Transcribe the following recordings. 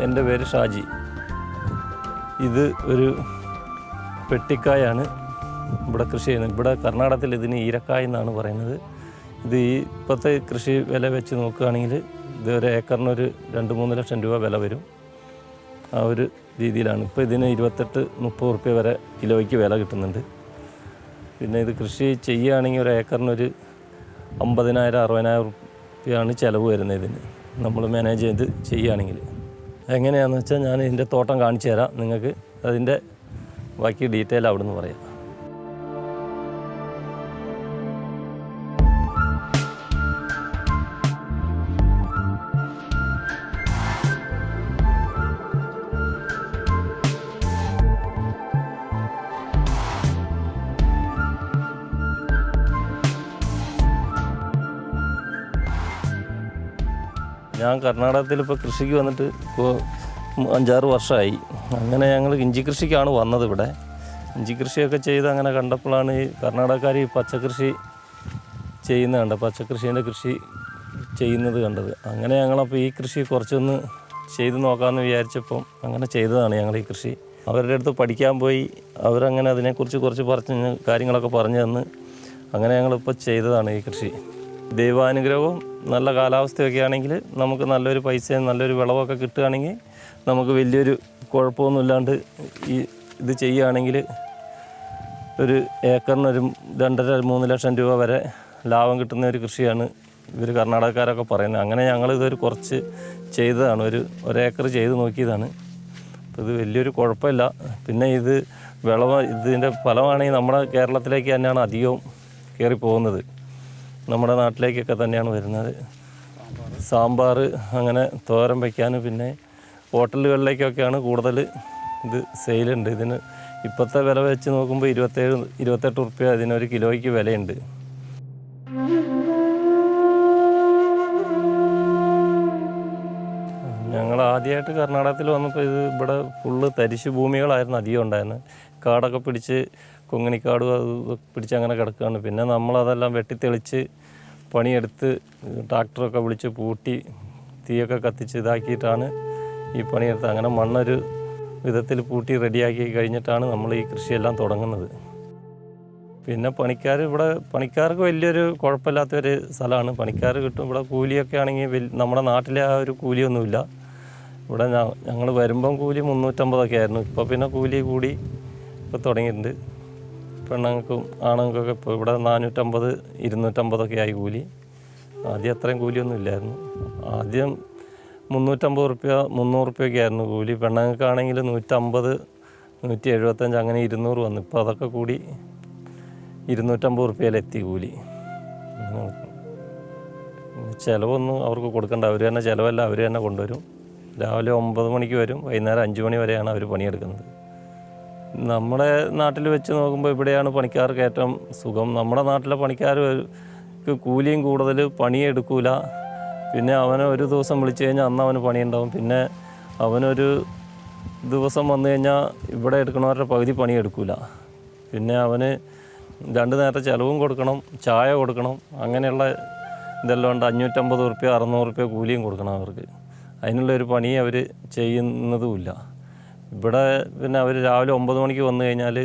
എൻ്റെ പേര് ഷാജി. ഇത് ഒരു പെട്ടിക്കായാണ് ഇവിടെ കൃഷി ചെയ്യുന്നത്. ഇവിടെ കർണാടകത്തിൽ ഇതിന് ഈരക്കായ എന്നാണ് പറയുന്നത്. ഇത് ഇപ്പോഴത്തെ കൃഷി വില വെച്ച് നോക്കുകയാണെങ്കിൽ ഇത് ഒരു ഏക്കറിനൊരു 2-3 ലക്ഷം രൂപ വില വരും. ആ ഒരു രീതിയിലാണ്. ഇപ്പോൾ ഇതിന് 28-30 റുപ്യ വരെ കിലോയ്ക്ക് വില കിട്ടുന്നുണ്ട്. പിന്നെ ഇത് കൃഷി ചെയ്യുകയാണെങ്കിൽ ഒരു ഏക്കറിനൊരു 50,000-60,000 റുപ്യാണ് ചിലവ് വരുന്നത് ഇതിന്, നമ്മൾ മാനേജ് ചെയ്ത് ചെയ്യുകയാണെങ്കിൽ. എങ്ങനെയാണെന്ന് വെച്ചാൽ ഞാൻ ഇതിൻ്റെ തോട്ടം കാണിച്ചു തരാം നിങ്ങൾക്ക്. അതിൻ്റെ ബാക്കി ഡീറ്റെയിൽ അവിടെ നിന്ന് പറയാം. ഞാൻ കർണാടകത്തിൽ ഇപ്പോൾ കൃഷിക്ക് വന്നിട്ട് ഇപ്പോൾ 5-6 വർഷമായി. അങ്ങനെ ഞങ്ങൾ ഇഞ്ചി കൃഷിക്കാണ് വന്നത്. ഇവിടെ ഇഞ്ചി കൃഷിയൊക്കെ ചെയ്ത് അങ്ങനെ കണ്ടപ്പോഴാണ് ഈ കർണാടകക്കാർ ഈ പച്ചക്കൃഷി ചെയ്യുന്നത് കണ്ടത്, പച്ചക്കൃഷീൻ്റെ കൃഷി ചെയ്യുന്നത് കണ്ടത്. അങ്ങനെ ഞങ്ങളപ്പോൾ ഈ കൃഷി കുറച്ചൊന്ന് ചെയ്ത് നോക്കാമെന്ന് വിചാരിച്ചപ്പം അങ്ങനെ ചെയ്തതാണ് ഞങ്ങൾ ഈ കൃഷി. അവരുടെ അടുത്ത് പഠിക്കാൻ പോയി, അവരങ്ങനെ അതിനെക്കുറിച്ച് കുറച്ച് കാര്യങ്ങളൊക്കെ പറഞ്ഞു തന്ന് അങ്ങനെ ഞങ്ങളിപ്പോൾ ചെയ്തതാണ് ഈ കൃഷി. ദൈവാനുഗ്രഹവും നല്ല കാലാവസ്ഥയൊക്കെ ആണെങ്കിൽ നമുക്ക് നല്ലൊരു പൈസയും നല്ലൊരു വിളവൊക്കെ കിട്ടുകയാണെങ്കിൽ നമുക്ക് വലിയൊരു കുഴപ്പമൊന്നുമില്ലാണ്ട് ഇത് ചെയ്യുകയാണെങ്കിൽ ഒരു ഏക്കറിനൊരു 2.5-3 ലക്ഷം രൂപ വരെ ലാഭം കിട്ടുന്ന ഒരു കൃഷിയാണ് ഇവർ കർണാടകക്കാരൊക്കെ പറയുന്നത്. അങ്ങനെ ഞങ്ങളിതൊരു കുറച്ച് ചെയ്തതാണ്, ഒരു ഏക്കർ ചെയ്ത് നോക്കിയതാണ്. അപ്പോൾ ഇത് വലിയൊരു കുഴപ്പമില്ല. പിന്നെ ഇത് ഇതിൻ്റെ ഫലമാണെങ്കിൽ നമ്മുടെ കേരളത്തിലേക്ക് തന്നെയാണ് അധികവും കയറി പോകുന്നത്. നമ്മുടെ നാട്ടിലേക്കൊക്കെ തന്നെയാണ് വരുന്നത്. സാമ്പാർ, അങ്ങനെ തോരൻ വയ്ക്കാനും പിന്നെ ഹോട്ടലുകളിലേക്കൊക്കെയാണ് കൂടുതൽ ഇത് സെയിലുണ്ട്. ഇതിന് ഇപ്പോഴത്തെ വില വെച്ച് നോക്കുമ്പോൾ 27-28 റുപ്യ ഇതിനൊരു കിലോയ്ക്ക് വിലയുണ്ട്. ഞങ്ങൾ ആദ്യമായിട്ട് കർണാടകത്തിൽ വന്നപ്പോൾ ഇവിടെ ഫുള്ള് തരിശ് ഭൂമികളായിരുന്നു അധികം ഉണ്ടായിരുന്നത്. കാടൊക്കെ പിടിച്ച് കൊങ്ങിണിക്കാട് പിടിച്ച് അങ്ങനെ കിടക്കുകയാണ്. പിന്നെ നമ്മളതെല്ലാം വെട്ടിത്തെളിച്ച് പണിയെടുത്ത് ട്രാക്ടറൊക്കെ വിളിച്ച് പൂട്ടി തീയൊക്കെ കത്തിച്ച് ഇതാക്കിയിട്ടാണ് ഈ പണിയെടുത്ത് അങ്ങനെ മണ്ണൊരു വിധത്തിൽ പൂട്ടി റെഡിയാക്കി കഴിഞ്ഞിട്ടാണ് നമ്മൾ ഈ കൃഷിയെല്ലാം തുടങ്ങുന്നത്. പിന്നെ പണിക്കാർക്ക് വലിയൊരു കുഴപ്പമില്ലാത്തൊരു സ്ഥലമാണ്. പണിക്കാർ കിട്ടും. ഇവിടെ കൂലിയൊക്കെ ആണെങ്കിൽ നമ്മുടെ നാട്ടിലെ ആ ഒരു കൂലിയൊന്നുമില്ല. ഇവിടെ ഞങ്ങൾ വരുമ്പം കൂലി 350 ആയിരുന്നു. ഇപ്പോൾ പിന്നെ കൂലി കൂടി ഇപ്പോൾ തുടങ്ങിയിട്ടുണ്ട്. പെണ്ണുങ്ങൾക്കും ആണുങ്ങൾക്കൊക്കെ ഇപ്പോൾ ഇവിടെ 450-250 ആയി കൂലി. ആദ്യം അത്രയും കൂലിയൊന്നും ഇല്ലായിരുന്നു. ആദ്യം 350 റുപ്യ 300 റുപ്യൊക്കെ ആയിരുന്നു കൂലി. പെണ്ണുങ്ങൾക്കാണെങ്കിൽ 150-175 അങ്ങനെ 200 വന്നു. ഇപ്പോൾ അതൊക്കെ കൂടി 250 റുപ്യയിലെത്തി കൂലി. ചിലവൊന്നും അവർക്ക് കൊടുക്കേണ്ട, അവർ തന്നെ ചിലവല്ല അവർ തന്നെ കൊണ്ടുവരും. രാവിലെ 9 മണിക്ക് വരും, വൈകുന്നേരം 5 മണി വരെയാണ് അവർ പണിയെടുക്കുന്നത്. നമ്മുടെ നാട്ടിൽ വെച്ച് നോക്കുമ്പോൾ ഇവിടെയാണ് പണിക്കാർക്ക് ഏറ്റവും സുഖം. നമ്മുടെ നാട്ടിലെ പണിക്കാർക്ക് കൂലിയും കൂടുതൽ, പണിയെടുക്കൂല. പിന്നെ അവനെ ഒരു ദിവസം വിളിച്ചു കഴിഞ്ഞാൽ അന്ന് അവന് പണിയുണ്ടാവും. പിന്നെ അവനൊരു ദിവസം വന്നു കഴിഞ്ഞാൽ ഇവിടെ എടുക്കണവരുടെ പകുതി പണിയെടുക്കൂല. പിന്നെ അവന് 2 നേരത്തെ ചിലവും കൊടുക്കണം, ചായ കൊടുക്കണം, അങ്ങനെയുള്ള ഇതെല്ലാം ഉണ്ട്. 550 റുപ്യ 600 റുപ്യ കൂലിയും കൊടുക്കണം അവർക്ക്. അതിനുള്ളൊരു പണി അവർ ചെയ്യുന്നതുമില്ല. ഇവിടെ പിന്നെ അവർ രാവിലെ 9 മണിക്ക് വന്നു കഴിഞ്ഞാൽ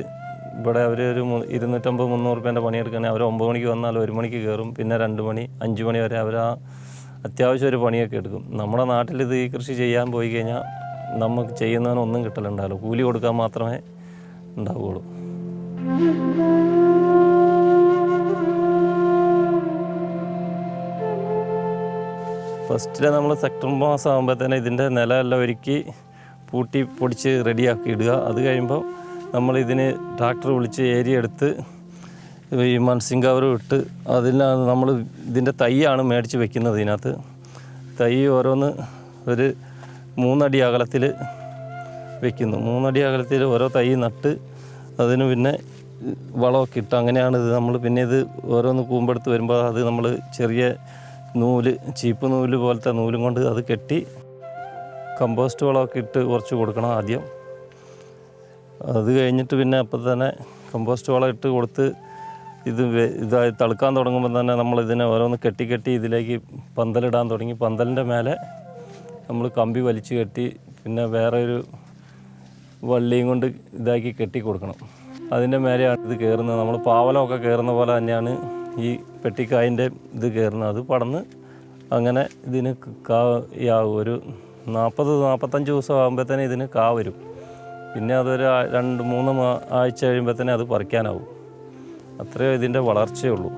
ഇവിടെ അവർ ഒരു 250-300 റുപ്യേൻ്റെ പണിയെടുക്കുകയാണെങ്കിൽ അവർ 9 മണിക്ക് വന്നാൽ 1 മണിക്ക് കയറും. പിന്നെ 2 മണി 5 മണി വരെ അവർ ആ അത്യാവശ്യം ഒരു പണിയൊക്കെ എടുക്കും. നമ്മുടെ നാട്ടിൽ ഇത് ഈ കൃഷി ചെയ്യാൻ പോയി കഴിഞ്ഞാൽ നമുക്ക് ചെയ്യുന്നതിനൊന്നും കിട്ടലുണ്ടാവില്ല. കൂലി കൊടുക്കാൻ മാത്രമേ ഉണ്ടാവുകയുള്ളൂ. ഫസ്റ്റിൽ നമ്മൾ സെപ്റ്റംബർ മാസം ആകുമ്പോഴത്തേനെ ഇതിൻ്റെ നിലമെല്ലാം ഒരുക്കി പൂട്ടി പൊടിച്ച് റെഡിയാക്കി ഇടുക. അത് കഴിയുമ്പോൾ നമ്മളിതിന് ട്രാക്ടർ വിളിച്ച് ഏരിയ എടുത്ത് ഈ മൺസിങ് കവറും ഇട്ട് അതിനകത്ത് നമ്മൾ ഇതിൻ്റെ തൈയാണ് മേടിച്ച് വെക്കുന്നത്. ഇതിനകത്ത് തൈ ഓരോന്ന് ഒരു 3 അടി അകലത്തിൽ വെക്കുന്നു. 3 അടി അകലത്തിൽ ഓരോ തൈ നട്ട് അതിന് പിന്നെ വളമൊക്കെ ഇട്ട് അങ്ങനെയാണ് ഇത് നമ്മൾ പിന്നെ ഇത് ഓരോന്ന് കൂമ്പെടുത്ത് വരുമ്പോൾ അത് നമ്മൾ ചെറിയ നൂല്, ചീപ്പ് നൂല് പോലത്തെ നൂലും കൊണ്ട് അത് കെട്ടി കമ്പോസ്റ്റ് വളമൊക്കെ ഇട്ട് കുറച്ച് കൊടുക്കണം ആദ്യം. അത് കഴിഞ്ഞിട്ട് പിന്നെ അപ്പം തന്നെ കമ്പോസ്റ്റ് വളം ഇട്ട് കൊടുത്ത് ഇതായി തളുക്കാൻ തുടങ്ങുമ്പോൾ തന്നെ നമ്മളിതിനെ ഓരോന്ന് കെട്ടി ഇതിലേക്ക് പന്തലിടാൻ തുടങ്ങി. പന്തലിൻ്റെ മേലെ നമ്മൾ കമ്പി വലിച്ച് കെട്ടി പിന്നെ വേറെ ഒരു വള്ളിയും കൊണ്ട് ഇതാക്കി കെട്ടി കൊടുക്കണം. അതിൻ്റെ മേലെയാണ് ഇത് കയറുന്നത്. നമ്മൾ പാവലമൊക്കെ കയറുന്ന പോലെ തന്നെയാണ് ഈ പെട്ടിക്കായൻ്റെ ഇത് കയറുന്നത്. അത് പടന്ന് അങ്ങനെ ഇതിന് ഒരു 40-45 ദിവസം ആകുമ്പോഴത്തേനെ ഇതിന് കാ വരും. പിന്നെ അതൊരു 2-3 ആഴ്ച കഴിയുമ്പോഴത്തേനെ അത് പറിക്കാനാവും. അത്രയേ ഇതിൻ്റെ വളർച്ചയുള്ളൂ.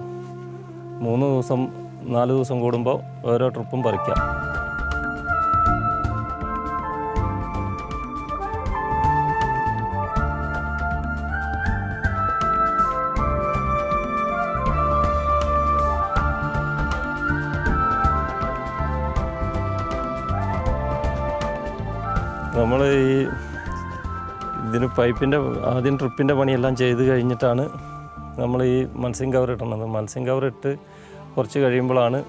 3 ദിവസം 4 ദിവസം കൂടുമ്പോൾ ഓരോ ട്രിപ്പും പറിക്കാം. നമ്മൾ ഇതിന് പൈപ്പിൻ്റെ ആദ്യം ട്രിപ്പിൻ്റെ പണിയെല്ലാം ചെയ്ത് കഴിഞ്ഞിട്ടാണ് നമ്മൾ ഈ മത്സ്യം കവർ ഇടുന്നത്. മത്സ്യം കവർ ഇട്ട് കുറച്ച് കഴിയുമ്പോഴാണ്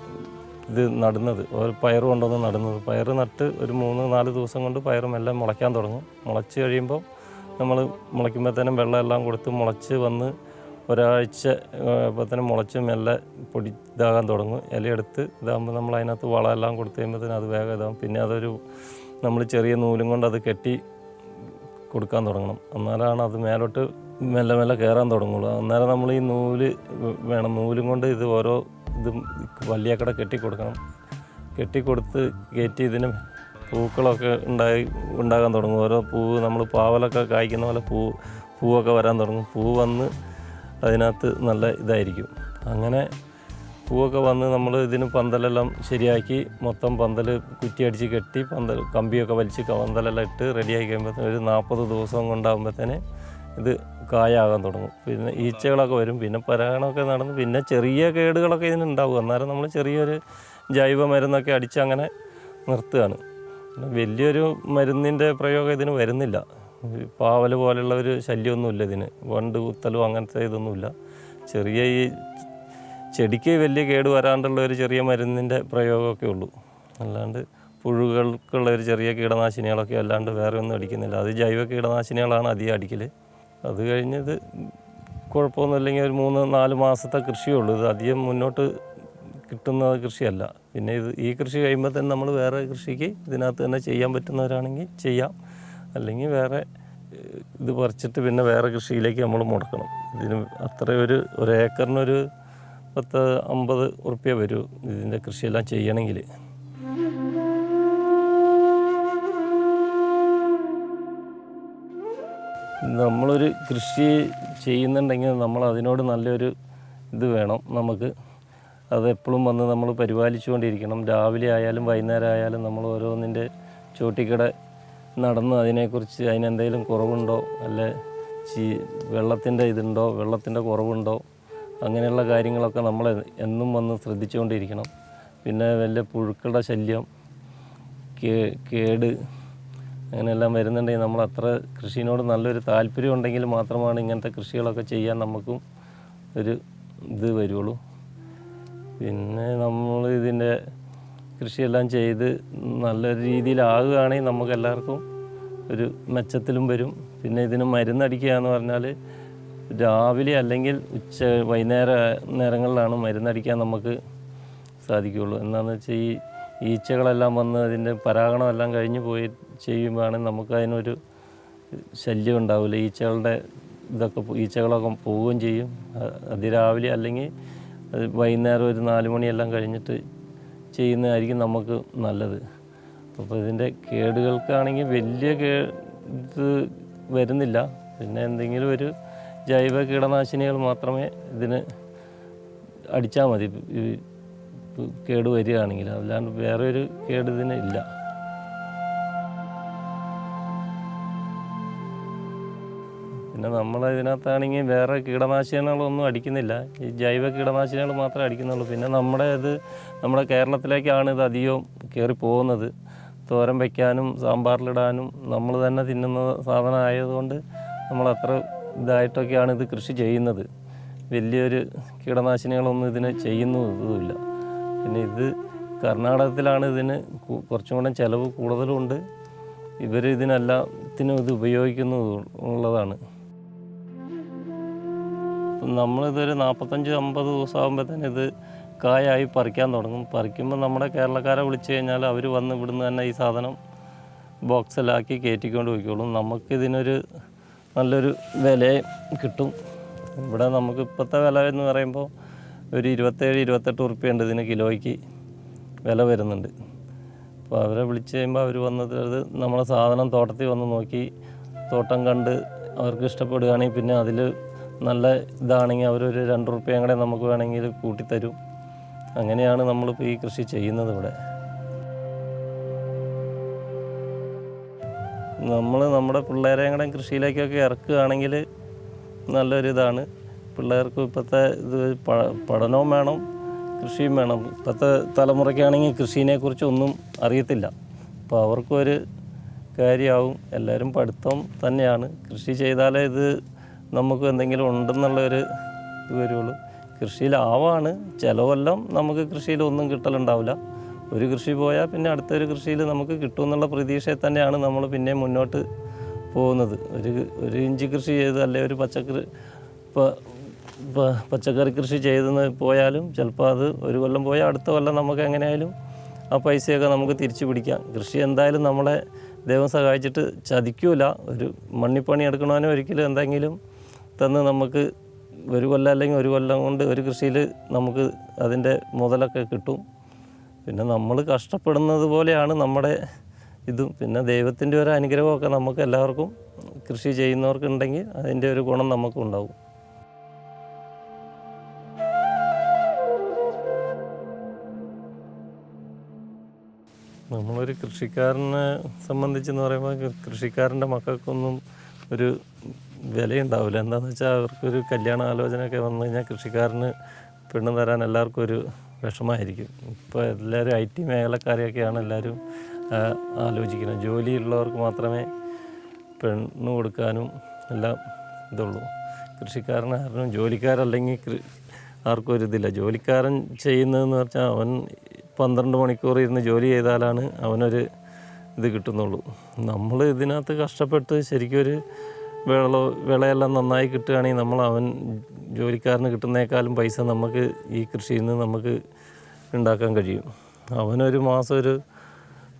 ഇത് നടുന്നത്. പയർ കൊണ്ടുവന്ന് നടുന്നത്. പയർ നട്ട് ഒരു 3-4 ദിവസം കൊണ്ട് പയറുമെല്ലാം മുളയ്ക്കാൻ തുടങ്ങും. മുളച്ച് കഴിയുമ്പോൾ നമ്മൾ മുളയ്ക്കുമ്പോഴത്തേനും വെള്ളമെല്ലാം കൊടുത്ത് മുളച്ച് വന്ന് ഒരാഴ്ച ആകുമ്പോഴത്തേനും മുളച്ച് മെല്ലെ ഇതാകാൻ തുടങ്ങും. ഇലയെടുത്ത് ഇതാകുമ്പോൾ നമ്മൾ അതിനകത്ത് വളമെല്ലാം കൊടുത്ത് കഴിയുമ്പോഴത്തേനും അത് വേഗം ഇതാകും. പിന്നെ അതൊരു നമ്മൾ ചെറിയ നൂലും കൊണ്ട് അത് കെട്ടി കൊടുക്കാൻ തുടങ്ങണം. എന്നാലാണ് അത് മേലോട്ട് മെല്ലെ മെല്ലെ കയറാൻ തുടങ്ങുള്ളൂ. അന്നേരം നമ്മൾ ഈ നൂല് വേണം. നൂലും കൊണ്ട് ഇത് ഓരോ ഇതും വള്ളിയക്കട കെട്ടിക്കൊടുക്കണം. കെട്ടിക്കൊടുത്ത് കയറ്റി ഇതിന് പൂക്കളൊക്കെ ഉണ്ടാകാൻ തുടങ്ങും. ഓരോ പൂവ് നമ്മൾ പാവലൊക്കെ കായ്ക്കുന്ന പോലെ പൂവൊക്കെ വരാൻ തുടങ്ങും. പൂ വന്ന് അതിനകത്ത് നല്ല ഇതായിരിക്കും. അങ്ങനെ പൂവൊക്കെ വന്ന് നമ്മൾ ഇതിന് പന്തലെല്ലാം ശരിയാക്കി മൊത്തം പന്തൽ കുറ്റിയടിച്ച് കെട്ടി പന്തൽ കമ്പിയൊക്കെ വലിച്ച് പന്തലെല്ലാം ഇട്ട് റെഡിയാക്കി കഴിയുമ്പോഴത്തേന് ഒരു 40 ദിവസം കൊണ്ടാകുമ്പോഴത്തേന് ഇത് കായാകാൻ തുടങ്ങും. പിന്നെ ഈച്ചകളൊക്കെ വരും. പിന്നെ പരാഗണമൊക്കെ നടന്ന് പിന്നെ ചെറിയ കേടുകളൊക്കെ ഇതിനുണ്ടാവും. അന്നേരം നമ്മൾ ചെറിയൊരു ജൈവ മരുന്നൊക്കെ അടിച്ച് അങ്ങനെ നിർത്തുകയാണ്. വലിയൊരു മരുന്നിൻ്റെ പ്രയോഗം ഇതിന് വരുന്നില്ല. പാവൽ പോലുള്ള ഒരു ശല്യമൊന്നുമില്ല ഇതിന്. വണ്ട് കുത്തലും അങ്ങനത്തെ ഇതൊന്നുമില്ല. ചെറിയ ഈ ചെടിക്ക് വലിയ കേട് വരാണ്ടുള്ള ഒരു ചെറിയ മരുന്നിൻ്റെ പ്രയോഗമൊക്കെ ഉള്ളൂ. അല്ലാണ്ട് പുഴുകൾക്കുള്ള ഒരു ചെറിയ കീടനാശിനികളൊക്കെ അല്ലാണ്ട് വേറെ ഒന്നും അടിക്കുന്നില്ല. അത് ജൈവ കീടനാശിനികളാണ് അധികം അടിക്കൽ. അത് കഴിഞ്ഞത് കുഴപ്പമൊന്നുമില്ലെങ്കിൽ ഒരു 3-4 മാസത്തെ കൃഷിയുള്ളൂ. ഇത് അധികം മുന്നോട്ട് കിട്ടുന്ന കൃഷിയല്ല. പിന്നെ ഈ കൃഷി കഴിയുമ്പോൾ തന്നെ നമ്മൾ വേറെ കൃഷിക്ക് ഇതിനകത്ത് തന്നെ ചെയ്യാൻ പറ്റുന്നവരാണെങ്കിൽ ചെയ്യാം. അല്ലെങ്കിൽ വേറെ ഇത് പറിച്ചിട്ട് പിന്നെ വേറെ കൃഷിയിലേക്ക് നമ്മൾ മുടക്കണം. ഇതിന് അത്രയൊരു ഏക്കറിനൊരു 10-50 ഉറുപ്പ്യ വരും ഇതിൻ്റെ കൃഷിയെല്ലാം ചെയ്യണമെങ്കിൽ. നമ്മളൊരു കൃഷി ചെയ്യുന്നുണ്ടെങ്കിൽ നമ്മൾ അതിനോട് നല്ലൊരു ഇത് വേണം. നമുക്ക് അതെപ്പോഴും വന്ന് നമ്മൾ പരിപാലിച്ചുകൊണ്ടിരിക്കണം. രാവിലെ ആയാലും വൈകുന്നേരം ആയാലും നമ്മൾ ഓരോന്നിൻ്റെ ചോട്ടിക്കടെ നടന്ന് അതിനെക്കുറിച്ച് അതിനെന്തെങ്കിലും കുറവുണ്ടോ, അല്ലെ വെള്ളത്തിൻ്റെ ഇതുണ്ടോ, വെള്ളത്തിൻ്റെ കുറവുണ്ടോ, അങ്ങനെയുള്ള കാര്യങ്ങളൊക്കെ നമ്മൾ എന്നും വന്ന് ശ്രദ്ധിച്ചുകൊണ്ടിരിക്കണം. പിന്നെ വല്ല പുഴുക്കളുടെ ശല്യം, കേട് അങ്ങനെയെല്ലാം വരുന്നുണ്ടെങ്കിൽ നമ്മൾ അത്ര കൃഷിയോട് നല്ലൊരു താല്പര്യം ഉണ്ടെങ്കിൽ മാത്രമാണ് ഇങ്ങനത്തെ കൃഷികളൊക്കെ ചെയ്യാൻ നമുക്കും ഒരു ഇത് വരുള്ളൂ. പിന്നെ നമ്മൾ ഇതിൻ്റെ കൃഷിയെല്ലാം ചെയ്ത് നല്ല രീതിയിലാകുകയാണെങ്കിൽ നമുക്ക് എല്ലാവർക്കും ഒരു മെച്ചത്തിലും വരും. പിന്നെ ഇതിന് മരുന്നടിക്കുക എന്ന് പറഞ്ഞാൽ രാവിലെ അല്ലെങ്കിൽ നേരങ്ങളിലാണ് മരുന്നടിക്കാൻ നമുക്ക് സാധിക്കുകയുള്ളൂ. എന്താണെന്ന് വെച്ചാൽ ഈ ഈച്ചകളെല്ലാം വന്ന് അതിൻ്റെ പരാഗണമെല്ലാം കഴിഞ്ഞ് പോയി ചെയ്യുമ്പോഴാണെങ്കിൽ നമുക്ക് അതിനൊരു ശല്യം ഉണ്ടാവില്ല. ഈച്ചകളൊക്കെ പോവുകയും ചെയ്യും. അതിരാവിലെ അല്ലെങ്കിൽ വൈകുന്നേരം ഒരു 4 മണിയെല്ലാം കഴിഞ്ഞിട്ട് ചെയ്യുന്നതായിരിക്കും നമുക്ക് നല്ലത്. അപ്പോൾ ഇതിൻ്റെ കേടുകൾക്കാണെങ്കിൽ വലിയ ഇത് വരുന്നില്ല. പിന്നെ എന്തെങ്കിലും ഒരു ജൈവ കീടനാശിനികൾ മാത്രമേ ഇതിന് അടിച്ചാൽ മതി ഈ കേട് വരികയാണെങ്കിൽ. അല്ലാണ്ട് വേറെ ഒരു കേട് ഇതിന് ഇല്ല. പിന്നെ നമ്മളതിനകത്താണെങ്കിൽ വേറെ കീടനാശിനികളൊന്നും അടിക്കുന്നില്ല. ഈ ജൈവ കീടനാശിനികൾ മാത്രമേ അടിക്കുന്നുള്ളൂ. പിന്നെ നമ്മുടെ കേരളത്തിലേക്കാണ് ഇത് അധികവും കയറി പോകുന്നത്. തോരൻ വയ്ക്കാനും സാമ്പാറിലിടാനും നമ്മൾ തന്നെ തിന്നുന്ന സാധനം ആയതുകൊണ്ട് നമ്മളത്ര ഇതായിട്ടൊക്കെയാണ് ഇത് കൃഷി ചെയ്യുന്നത്. വലിയൊരു കീടനാശിനികളൊന്നും ഇതിന് ചെയ്യുന്നതുമില്ല. പിന്നെ ഇത് കർണാടകത്തിലാണ് ഇതിന് കുറച്ചും കൂടെ ചിലവ് കൂടുതലുണ്ട്. ഇവർ ഇതിനെല്ലാത്തിനും ഇത് ഉപയോഗിക്കുന്നുള്ളതാണ്. നമ്മളിതൊരു 45-50 ദിവസം ആകുമ്പോഴത്തേന് ഇത് കായായി പറിക്കാൻ തുടങ്ങും. പറിക്കുമ്പോൾ നമ്മുടെ കേരളക്കാരെ വിളിച്ചു കഴിഞ്ഞാൽ അവർ വന്ന് ഇവിടുന്ന് തന്നെ ഈ സാധനം ബോക്സിലാക്കി കയറ്റിക്കൊണ്ട് പോയിക്കോളും. നമുക്കിതിനൊരു നല്ലൊരു വില കിട്ടും. ഇവിടെ നമുക്ക് ഇപ്പോഴത്തെ വില എന്ന് പറയുമ്പോൾ ഒരു 27-28 ഉറുപ്പ്യുണ്ട് ഇതിന് കിലോയ്ക്ക് വില വരുന്നുണ്ട്. അപ്പോൾ അവരെ വിളിച്ച് കഴിയുമ്പോൾ അവർ വന്നത് നമ്മളെ സാധനം തോട്ടത്തിൽ വന്ന് നോക്കി തോട്ടം കണ്ട് അവർക്ക് ഇഷ്ടപ്പെടുകയാണെങ്കിൽ പിന്നെ അതിൽ നല്ല ഇതാണെങ്കിൽ അവരൊരു 2 ഉറുപ്പ്യയും കൂടെ നമുക്ക് വേണമെങ്കിൽ കൂട്ടിത്തരും. അങ്ങനെയാണ് നമ്മളിപ്പോൾ ഈ കൃഷി ചെയ്യുന്നത്. ഇവിടെ നമ്മുടെ പിള്ളേരെയും കൂടെ കൃഷിയിലേക്കൊക്കെ ഇറക്കുകയാണെങ്കിൽ നല്ലൊരിതാണ്. പിള്ളേർക്ക് ഇപ്പോഴത്തെ ഇത് പഠനവും വേണം, കൃഷിയും വേണം. ഇപ്പോഴത്തെ തലമുറയ്ക്കാണെങ്കിൽ കൃഷിനെക്കുറിച്ച് ഒന്നും അറിയത്തില്ല. അപ്പോൾ അവർക്കൊരു കാര്യമാവും. എല്ലാവരും പഠിത്തം തന്നെയാണ്. കൃഷി ചെയ്താലേ ഇത് നമുക്ക് എന്തെങ്കിലും ഉണ്ടെന്നുള്ളൊരു ഇത് വരുള്ളൂ. കൃഷിയിലാവാണ് ചിലവെല്ലാം നമുക്ക് കൃഷിയിലൊന്നും കിട്ടലുണ്ടാവില്ല. ഒരു കൃഷി പോയാൽ പിന്നെ അടുത്തൊരു കൃഷിയിൽ നമുക്ക് കിട്ടുമെന്നുള്ള പ്രതീക്ഷയിൽ തന്നെയാണ് നമ്മൾ പിന്നെ മുന്നോട്ട് പോകുന്നത്. ഒരു ഇഞ്ചി കൃഷി ചെയ്ത് അല്ലെ ഒരു പച്ചക്കറി കൃഷി ചെയ്തെന്ന് പോയാലും ചിലപ്പോൾ അത് ഒരു കൊല്ലം പോയാൽ അടുത്ത കൊല്ലം നമുക്ക് എങ്ങനെയായാലും ആ പൈസയൊക്കെ നമുക്ക് തിരിച്ചു പിടിക്കാം. കൃഷി എന്തായാലും നമ്മളെ ദൈവം സഹായിച്ചിട്ട് ചതിക്കൂല. ഒരു മണ്ണിപ്പണി എടുക്കണവനും ഒരിക്കലും എന്തെങ്കിലും തന്ന് നമുക്ക് ഒരു കൊല്ലം അല്ലെങ്കിൽ ഒരു കൊല്ലം കൊണ്ട് ഒരു കൃഷിയിൽ നമുക്ക് അതിൻ്റെ മുതലൊക്കെ കിട്ടും. പിന്നെ നമ്മൾ കഷ്ടപ്പെടുന്നത് പോലെയാണ് നമ്മുടെ ഇതും. പിന്നെ ദൈവത്തിൻ്റെ ഒരു അനുഗ്രഹമൊക്കെ നമുക്ക് എല്ലാവർക്കും കൃഷി ചെയ്യുന്നവർക്കുണ്ടെങ്കിൽ അതിൻ്റെ ഒരു ഗുണം നമുക്കും ഉണ്ടാവും. നമ്മളൊരു കൃഷിക്കാരനെ സംബന്ധിച്ചെന്ന് പറയുമ്പോൾ കൃഷിക്കാരൻ്റെ മക്കൾക്കൊന്നും ഒരു വിലയുണ്ടാവില്ല. എന്താണെന്ന് വെച്ചാൽ അവർക്കൊരു കല്യാണ ആലോചനയൊക്കെ വന്നു കഴിഞ്ഞാൽ കൃഷിക്കാരന് പെണ്ണ് തരാൻ എല്ലാവർക്കും ഒരു വിഷമമായിരിക്കും. ഇപ്പോൾ എല്ലാവരും IT മേഖലക്കാരെയൊക്കെയാണ് എല്ലാവരും ആലോചിക്കുന്നത്. ജോലിയുള്ളവർക്ക് മാത്രമേ പെണ്ണ് കൊടുക്കാനും എല്ലാം ഇതുള്ളൂ. കൃഷിക്കാരനാരും ജോലിക്കാരല്ലെങ്കിൽ ആർക്കും ഒരു ഇതില്ല. ജോലിക്കാരൻ ചെയ്യുന്നതെന്ന് വെച്ചാൽ അവൻ 12 മണിക്കൂർ ഇരുന്ന് ജോലി ചെയ്താലാണ് അവനൊരു ഇത് കിട്ടുന്നുള്ളൂ. നമ്മൾ ഇതിനകത്ത് കഷ്ടപ്പെട്ട് ശരിക്കും ഒരു വിളയെല്ലാം നന്നായി കിട്ടുകയാണെങ്കിൽ അവൻ ജോലിക്കാരന് കിട്ടുന്നേക്കാളും പൈസ നമുക്ക് ഈ കൃഷിയിൽ നിന്ന് നമുക്ക് ഉണ്ടാക്കാൻ കഴിയും. അവനൊരു മാസം ഒരു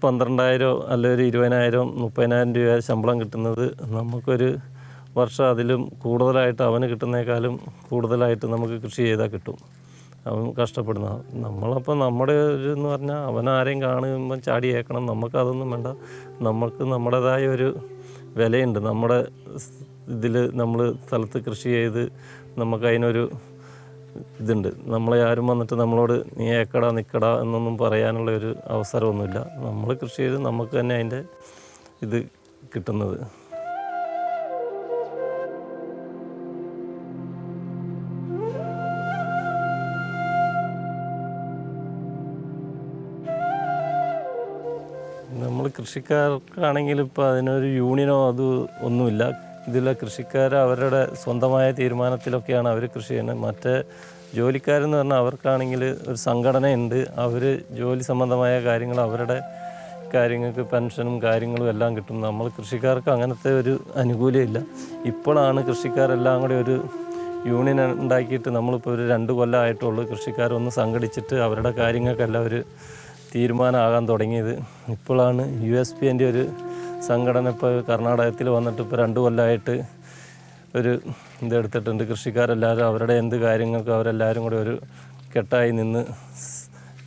12,000 അല്ലെങ്കിൽ ഒരു 20,000 30,000 രൂപ ശമ്പളം കിട്ടുന്നത് നമുക്കൊരു വർഷം അതിലും കൂടുതലായിട്ട് അവന് കിട്ടുന്നേക്കാളും കൂടുതലായിട്ട് നമുക്ക് കൃഷി ചെയ്താൽ കിട്ടും. അവൻ കഷ്ടപ്പെടുന്ന നമ്മളപ്പോൾ നമ്മുടെ ഒരു എന്ന് പറഞ്ഞാൽ അവനാരെയും കാണുമ്പം ചാടി ഏക്കണം. നമുക്കതൊന്നും വേണ്ട. നമുക്ക് നമ്മുടേതായ ഒരു വിലയുണ്ട്. നമ്മുടെ ഇതിൽ നമ്മൾ സ്ഥലത്ത് കൃഷി ചെയ്ത് നമുക്ക് അതിനൊരു ഇതുണ്ട്. നമ്മളെ ആരും വന്നിട്ട് നമ്മളോട് നീ ഏക്കടാ നിൽക്കടാ എന്നൊന്നും പറയാനുള്ള ഒരു അവസരമൊന്നുമില്ല. നമ്മൾ കൃഷി ചെയ്ത് നമുക്ക് തന്നെ അതിൻ്റെ ഇത് കിട്ടുന്നത്. നമ്മൾ കൃഷിക്കാർക്കാണെങ്കിൽ ഇപ്പോൾ അതിനൊരു യൂണിയനോ അത് ഒന്നുമില്ല. ഇതിലെ കൃഷിക്കാർ അവരുടെ സ്വന്തമായ തീരുമാനത്തിലൊക്കെയാണ് അവർ കൃഷി ചെയ്യുന്നത്. മറ്റേ ജോലിക്കാരെന്ന് പറഞ്ഞാൽ അവർക്കാണെങ്കിൽ ഒരു സംഘടനയുണ്ട്. അവർ ജോലി സംബന്ധമായ കാര്യങ്ങൾ അവരുടെ കാര്യങ്ങൾക്ക് പെൻഷനും കാര്യങ്ങളും എല്ലാം കിട്ടും. നമ്മൾ കൃഷിക്കാർക്ക് അങ്ങനത്തെ ഒരു ആനുകൂല്യമില്ല. ഇപ്പോഴാണ് കൃഷിക്കാരെല്ലാം കൂടി ഒരു യൂണിയൻ ഉണ്ടാക്കിയിട്ട് നമ്മളിപ്പോൾ ഒരു 2 കൊല്ലമായിട്ടുള്ളൂ കൃഷിക്കാരൊന്ന് സംഘടിച്ചിട്ട് അവരുടെ കാര്യങ്ങൾക്കെല്ലാം ഒരു തീരുമാനമാകാൻ തുടങ്ങിയത്. ഇപ്പോഴാണ് USPൻ്റെ ഒരു സംഘടന ഇപ്പോൾ കർണാടകത്തിൽ വന്നിട്ട് ഇപ്പോൾ 2 കൊല്ലമായിട്ട് ഒരു ഇതെടുത്തിട്ടുണ്ട്. കൃഷിക്കാരെല്ലാവരും അവരുടെ എന്ത് കാര്യങ്ങൾക്കും അവരെല്ലാവരും കൂടി ഒരു കെട്ടായി നിന്ന്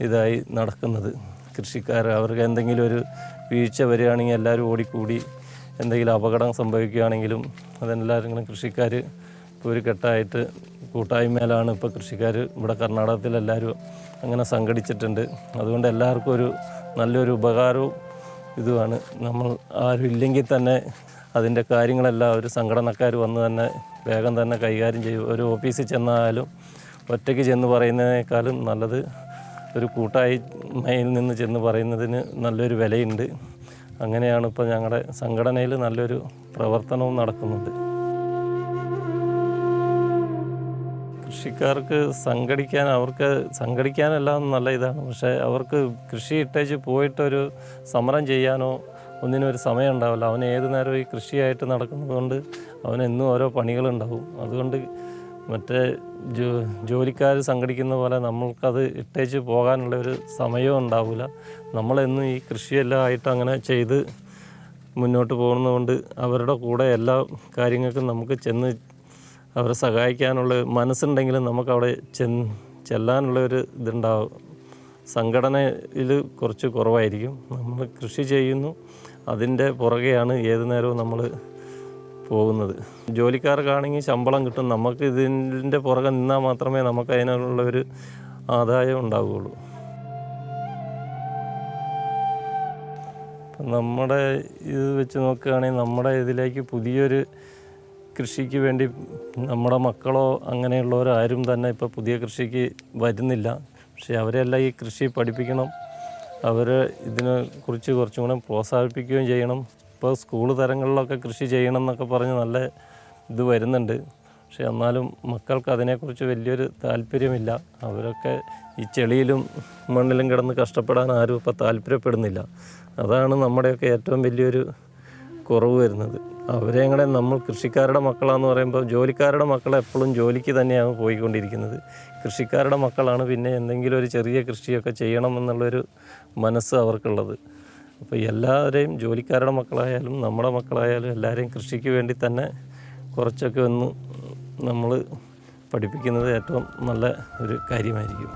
ഇതായി നടക്കുന്നത്. കൃഷിക്കാർ അവർക്ക് എന്തെങ്കിലും ഒരു വീഴ്ച വരികയാണെങ്കിൽ എല്ലാവരും ഓടിക്കൂടി എന്തെങ്കിലും അപകടം സംഭവിക്കുകയാണെങ്കിലും അതെല്ലാവരും കൃഷിക്കാർ ഒരു കെട്ടായിട്ട് കൂട്ടായ്മയിലാണ് ഇപ്പോൾ കൃഷിക്കാർ ഇവിടെ കർണാടകത്തിലെല്ലാവരും അങ്ങനെ സംഘടിച്ചിട്ടുണ്ട്. അതുകൊണ്ട് എല്ലാവർക്കും ഒരു നല്ലൊരു ഉപകാരവും ഇതുമാണ്. നമ്മൾ ആരും ഇല്ലെങ്കിൽ തന്നെ അതിൻ്റെ കാര്യങ്ങളെല്ലാം ഒരു സംഘടനക്കാർ വന്ന് തന്നെ വേഗം തന്നെ കൈകാര്യം ചെയ്യും. ഒരു ഓഫീസിൽ ചെന്നാലും ഒറ്റയ്ക്ക് ചെന്ന് പറയുന്നതിനേക്കാളും നല്ലത് ഒരു കൂട്ടായ്മയിൽ നിന്ന് ചെന്ന് പറയുന്നതിന് നല്ലൊരു വിലയുണ്ട്. അങ്ങനെയാണ് ഇപ്പോൾ ഞങ്ങളുടെ സംഘടനയിൽ നല്ലൊരു പ്രവർത്തനവും നടക്കുന്നുണ്ട്. കൃഷിക്കാർക്ക് അവർക്ക് സംഘടിക്കാനെല്ലാം നല്ല ഇതാണ്. പക്ഷേ അവർക്ക് കൃഷി ഇട്ടേച്ച് പോയിട്ടൊരു സമരം ചെയ്യാനോ ഒന്നിനും ഒരു സമയം ഉണ്ടാവില്ല. അവൻ ഏത് നേരവും ഈ കൃഷിയായിട്ട് നടക്കുന്നതുകൊണ്ട് അവനെന്നും ഓരോ പണികളുണ്ടാവും. അതുകൊണ്ട് മറ്റേ ജോലിക്കാർ സംഘടിക്കുന്ന പോലെ നമ്മൾക്കത് ഇട്ടേച്ച് പോകാനുള്ള ഒരു സമയവും ഉണ്ടാവില്ല. നമ്മളെന്നും ഈ കൃഷിയെല്ലാം ആയിട്ട് അങ്ങനെ ചെയ്ത് മുന്നോട്ട് പോകുന്നതുകൊണ്ട് അവരുടെ കൂടെ എല്ലാ കാര്യങ്ങൾക്കും നമുക്ക് ചെന്ന് അവരെ സഹായിക്കാനുള്ള മനസ്സുണ്ടെങ്കിലും നമുക്കവിടെ ചെല്ലാനുള്ള ഒരു ഇതുണ്ടാവും. സംഘടനയിൽ കുറച്ച് കുറവായിരിക്കും. നമ്മൾ കൃഷി ചെയ്യുന്നു, അതിൻ്റെ പുറകെയാണ് ഏത് നേരവും നമ്മൾ പോകുന്നത്. ജോലിക്കാർക്കാണെങ്കിൽ ശമ്പളം കിട്ടും, നമുക്ക് ഇതിൻ്റെ പുറകെ നിന്നാൽ മാത്രമേ നമുക്ക് അതിനുള്ള ഒരു ആദായം ഉണ്ടാവുകയുള്ളൂ. നമ്മുടെ ഇത് വെച്ച് നോക്കുകയാണെങ്കിൽ നമ്മുടെ ഇതിലേക്ക് പുതിയൊരു കൃഷിക്ക് വേണ്ടി നമ്മുടെ മക്കളോ അങ്ങനെയുള്ളവരോ ആരും തന്നെ ഇപ്പോൾ പുതിയ കൃഷിക്ക് വരുന്നില്ല. പക്ഷേ അവരെല്ലാം ഈ കൃഷി പഠിപ്പിക്കണം, അവരെ ഇതിനെക്കുറിച്ച് കുറച്ചും കൂടെ പ്രോത്സാഹിപ്പിക്കുകയും ചെയ്യണം. ഇപ്പോൾ സ്കൂൾ തലങ്ങളിലൊക്കെ കൃഷി ചെയ്യണം എന്നൊക്കെ പറഞ്ഞ് നല്ല ഇത് വരുന്നുണ്ട്. പക്ഷേ എന്നാലും മക്കൾക്ക് അതിനെക്കുറിച്ച് വലിയൊരു താല്പര്യമില്ല. അവരൊക്കെ ഈ ചെളിയിലും മണ്ണിലും കിടന്ന് കഷ്ടപ്പെടാൻ ആരും ഇപ്പോൾ താല്പര്യപ്പെടുന്നില്ല. അതാണ് നമ്മുടെയൊക്കെ ഏറ്റവും വലിയൊരു കുറവ് വരുന്നത്. അവരെ കൂടെ നമ്മൾ കൃഷിക്കാരുടെ മക്കളാന്ന് പറയുമ്പോൾ ജോലിക്കാരുടെ മക്കൾ എപ്പോഴും ജോലിക്ക് തന്നെയാണ് പോയിക്കൊണ്ടിരിക്കുന്നത്. കൃഷിക്കാരുടെ മക്കളാണ് പിന്നെ എന്തെങ്കിലും ഒരു ചെറിയ കൃഷിയൊക്കെ ചെയ്യണം എന്നുള്ളൊരു മനസ്സ് അവർക്കുള്ളത്. അപ്പോൾ എല്ലാവരെയും ജോലിക്കാരുടെ മക്കളായാലും നമ്മുടെ മക്കളായാലും എല്ലാവരെയും കൃഷിക്ക് വേണ്ടി തന്നെ കുറച്ചൊക്കെ ഒന്ന് നമ്മൾ പഠിപ്പിക്കുന്നത് ഏറ്റവും നല്ല ഒരു കാര്യമായിരിക്കും.